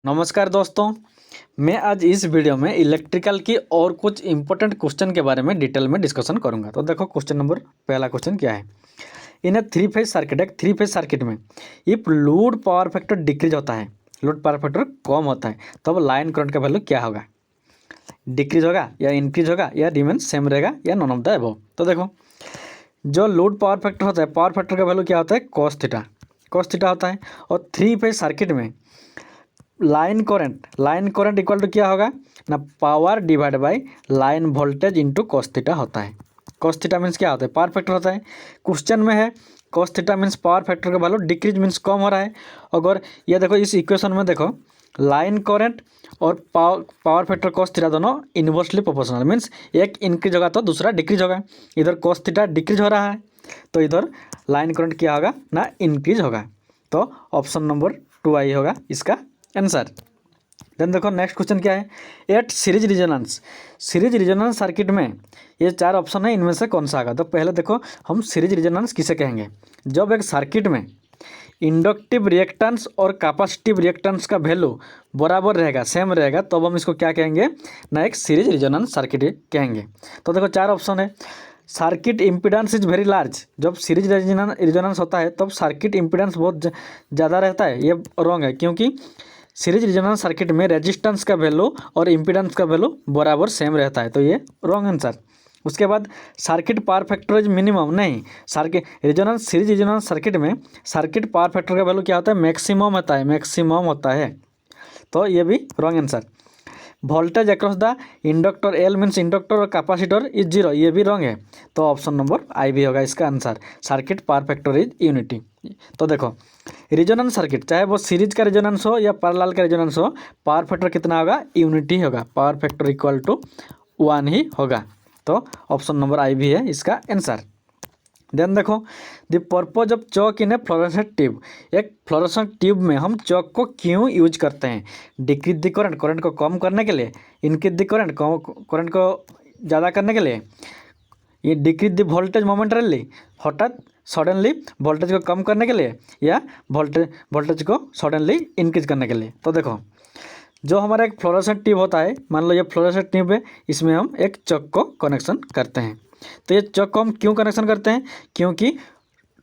नमस्कार दोस्तों, मैं आज इस वीडियो में इलेक्ट्रिकल की और कुछ इंपॉर्टेंट क्वेश्चन के बारे में डिटेल में डिस्कशन करूंगा। तो देखो क्वेश्चन नंबर पहला क्वेश्चन क्या है। इन ए थ्री फेज सर्किट, एक थ्री फेज सर्किट में if load power factor decrease होता है, लोड पावर फैक्टर कम होता है, तब लाइन करंट का वैल्यू क्या होगा? डिक्रीज होगा या इंक्रीज होगा या रिमेन सेम रहेगा या नॉन ऑफ द अबव। तो देखो जो लोड पावर फैक्टर होता है, पावर फैक्टर का वैल्यू क्या होता है? कॉस थीटा होता है। और थ्री फेज सर्किट में लाइन करंट इक्वल टू क्या होगा ना, power divide by line voltage into cos theta होता है। कॉस थीटा मीन्स क्या होता है? पावर फैक्टर होता है। क्वेश्चन में है cos theta means power factor का वैल्यू डिक्रीज मीन्स कम हो रहा है। अगर ये देखो इस इक्वेशन में देखो लाइन करंट और पावर फैक्टर कॉस थीटा दोनों इन्वर्सली प्रोपोर्शनल, मीन्स एक इंक्रीज होगा तो दूसरा डिक्रीज होगा। इधर कॉस थीटा डिक्रीज हो रहा है तो इधर लाइन करंट क्या होगा ना, इंक्रीज होगा। तो ऑप्शन नंबर 2 आई होगा इसका आंसर। देन देखो नेक्स्ट क्वेश्चन क्या है। एट सीरीज रिजोनेंस सर्किट में ये 4 ऑप्शन है, इनमें से कौन सा आएगा? तो पहले देखो हम सीरीज रिजोनेंस किसे कहेंगे? जब एक सर्किट में इंडक्टिव रिएक्टेंस और कैपेसिटिव रिएक्टेंस का वैल्यू बराबर रहेगा, सेम रहेगा, तो हम इसको क्या कहेंगे ना, एक सीरीज रिजोनेंस सर्किट कहेंगे। तो देखो 4 ऑप्शन है। Circuit impedance is very large, जब सीरीज रिजोनेंस होता है तब सर्किट इम्पीडेंस बहुत ज़्यादा रहता है, ये रॉन्ग है, क्योंकि सीरीज रिजोनेंस सर्किट में रेजिस्टेंस का वैल्यू और इम्पीडेंस का वैल्यू बराबर सेम रहता है, तो ये रॉन्ग आंसर। उसके बाद circuit power factor is minimum, नहीं, सर्किट सीरीज रिजोनेंस सर्किट में सर्किट पावर फैक्टर का वैल्यू क्या होता है? मैक्सिमम होता है, तो ये भी wrong answer. Voltage across the inductor L means inductor और कैपेसिटर इज जीरो, ये भी रॉन्ग है, तो ऑप्शन नंबर आई भी होगा इसका answer. Circuit power factor is unity. तो देखो रिजोनेंस सर्किट चाहे वो सीरीज का रिजोनेंस हो या पैरेलल का रिजोनेंस हो, पावर फैक्टर कितना होगा? यूनिटी होगा, पावर फैक्टर इक्वल टू 1 ही होगा। तो ऑप्शन नंबर आई भी है इसका आंसर। देन देखो the purpose of chalk in A fluorescent tube, एक फ्लोरेसेंट ट्यूब में हम चॉक को क्यों यूज करते हैं? डिक्रीज द करंट को कम करने के लिए, इंक्रीज द करंट को ज़्यादा करने के लिए, ये डिक्रीज द वोल्टेज मोमेंटरली, हठात सडनली वोल्टेज को कम करने के लिए, या वोल्टेज को सडनली इंक्रीज करने के लिए। तो देखो जो हमारा एक फ्लोरेसेंट ट्यूब होता है, मान लो ये फ्लोरेसेंट ट्यूब है, इसमें हम एक चॉक को कनेक्शन करते हैं। तो ये चॉक को हम क्यों कनेक्शन करते हैं? क्योंकि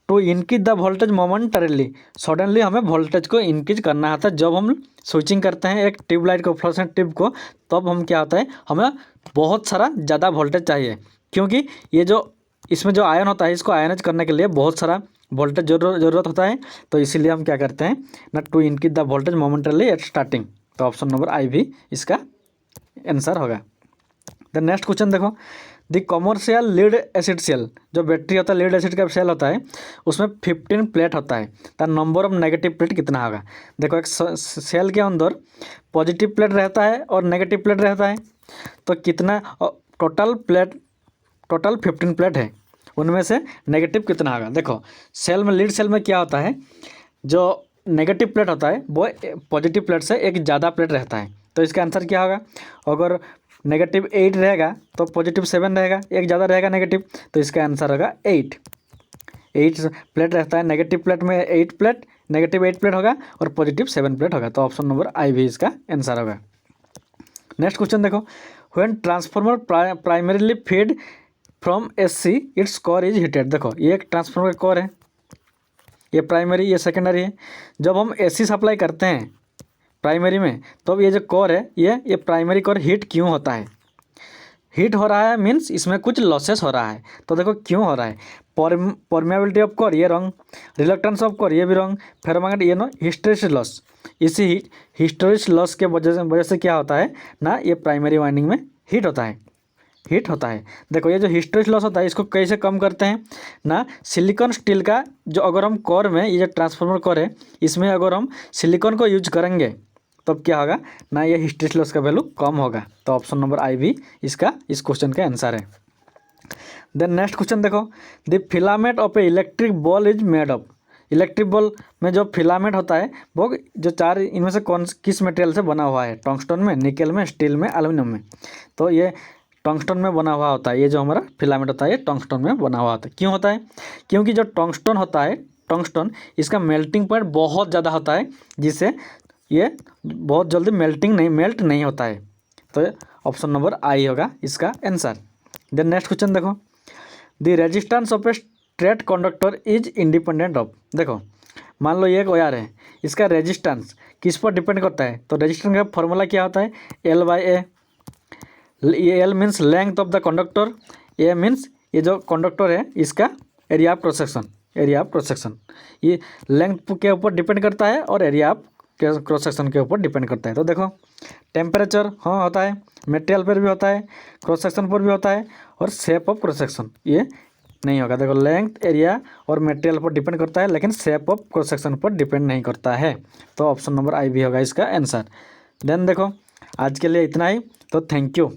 to increase the voltage momentarily, suddenly हमें वोल्टेज को इंक्रीज करना होता है। जब हम स्विचिंग करते हैं एक ट्यूबलाइट को, फ्लोरेसेंट ट्यूब को, तब हम क्या होता है, हमें बहुत सारा ज़्यादा वोल्टेज चाहिए, क्योंकि ये जो इसमें जो आयन होता है, इसको आयनाइज करने के लिए बहुत सारा वोल्टेज ज़रूरत होता है। तो इसीलिए हम क्या करते हैं ना, to increase the voltage momentarily at starting. तो ऑप्शन नंबर आई भी इसका आंसर होगा। द नेक्स्ट क्वेश्चन देखो, the commercial lead acid cell, जो बैटरी होता है लीड एसिड का सेल होता है, उसमें 15 प्लेट होता है, the number of negative plate कितना होगा? देखो एक सेल के अंदर पॉजिटिव प्लेट रहता है और नेगेटिव प्लेट रहता है, तो कितना टोटल 15 प्लेट है, उनमें से नेगेटिव कितना होगा? देखो सेल में, लीड सेल में क्या होता है, जो नेगेटिव प्लेट होता है वो पॉजिटिव प्लेट से एक ज़्यादा प्लेट रहता है, तो इसका आंसर क्या होगा? अगर नेगेटिव 8 रहेगा तो पॉजिटिव 7 रहेगा, एक ज़्यादा रहेगा नेगेटिव, तो इसका आंसर होगा 8 प्लेट रहता है। नेगेटिव प्लेट में 8 प्लेट, नेगेटिव 8 प्लेट होगा और पॉजिटिव 7 प्लेट होगा, तो ऑप्शन नंबर आई भी इसका आंसर होगा। नेक्स्ट क्वेश्चन देखो, when transformer primarily feed from AC its core is heated. देखो ये एक ट्रांसफार्मर का कोर है, ये प्राइमरी, ये सेकेंडरी है। जब हम एसी सप्लाई करते हैं प्राइमरी में, तो ये जो कोर है, ये प्राइमरी कोर हीट क्यों होता है? हीट हो रहा है मीन्स इसमें कुछ लॉसेस हो रहा है। तो देखो क्यों हो रहा है। परमेबिलिटी ऑफ कोर ये रॉन्ग, रिलक्टेंस ऑफ कोर ये भी रॉन्ग, फेरोमैग्नेटिक ये नो, हिस्टैरिसीस लॉस, इसी हिस्टैरिसीस लॉस के वजह से क्या होता है ना, ये प्राइमरी वाइंडिंग में हीट होता है। देखो ये जो हिस्टैरिसीस लॉस होता है, इसको कैसे कम करते हैं ना, सिलिकॉन स्टील का जो, अगर हम कोर में, ये जो ट्रांसफार्मर कोर है, इसमें अगर हम सिलिकॉन को यूज करेंगे तब क्या होगा ना, ये हिस्टैरिसीस लॉस का वैल्यू कम होगा। तो ऑप्शन नंबर आई भी इसका इस क्वेश्चन का आंसर है। देन नेक्स्ट क्वेश्चन देखो, the filament of A electric ball is made of. Electric ball में जो फिलामेंट होता है वो जो 4 इनमें से किस मटेरियल से बना हुआ है? टंगस्टन में, निकल में, स्टील में, एल्यूमिनियम में। तो ये टंगस्टन में बना हुआ होता है, ये जो हमारा फिलामेंट होता है ये टंगस्टन में बना हुआ होता है। क्यों होता है? क्योंकि जो टंगस्टन होता है, टंगस्टन, इसका मेल्टिंग पॉइंट बहुत ज़्यादा होता है, जिससे ये बहुत जल्दी मेल्ट नहीं होता है। तो ऑप्शन नंबर आई होगा इसका आंसर। देन नेक्स्ट क्वेश्चन देखो, the resistance of a straight conductor is independent of. देखो मान लो ये एक वायर है, इसका रेजिस्टेंस किस पर डिपेंड करता है? तो रेजिस्टेंस का फॉर्मूला क्या होता है? एल बाई ए। ये L means length of the conductor, A means ये जो कंडक्टर है इसका area of cross section. Area of cross section ये लेंथ के ऊपर डिपेंड करता है और एरिया ऑफ क्रॉस सेक्शन के ऊपर डिपेंड करता है। तो देखो टेम्परेचर हाँ होता है, मटेरियल पर भी होता है, क्रॉस सेक्शन पर भी होता है, और शेप ऑफ क्रॉस सेक्शन ये नहीं होगा। देखो लेंथ, एरिया और मटेरियल पर डिपेंड करता है, लेकिन शेप ऑफ क्रॉस सेक्शन पर डिपेंड नहीं करता है। तो ऑप्शन नंबर आई भी होगा इसका आंसर। देन देखो आज के लिए इतना ही, तो थैंक यू।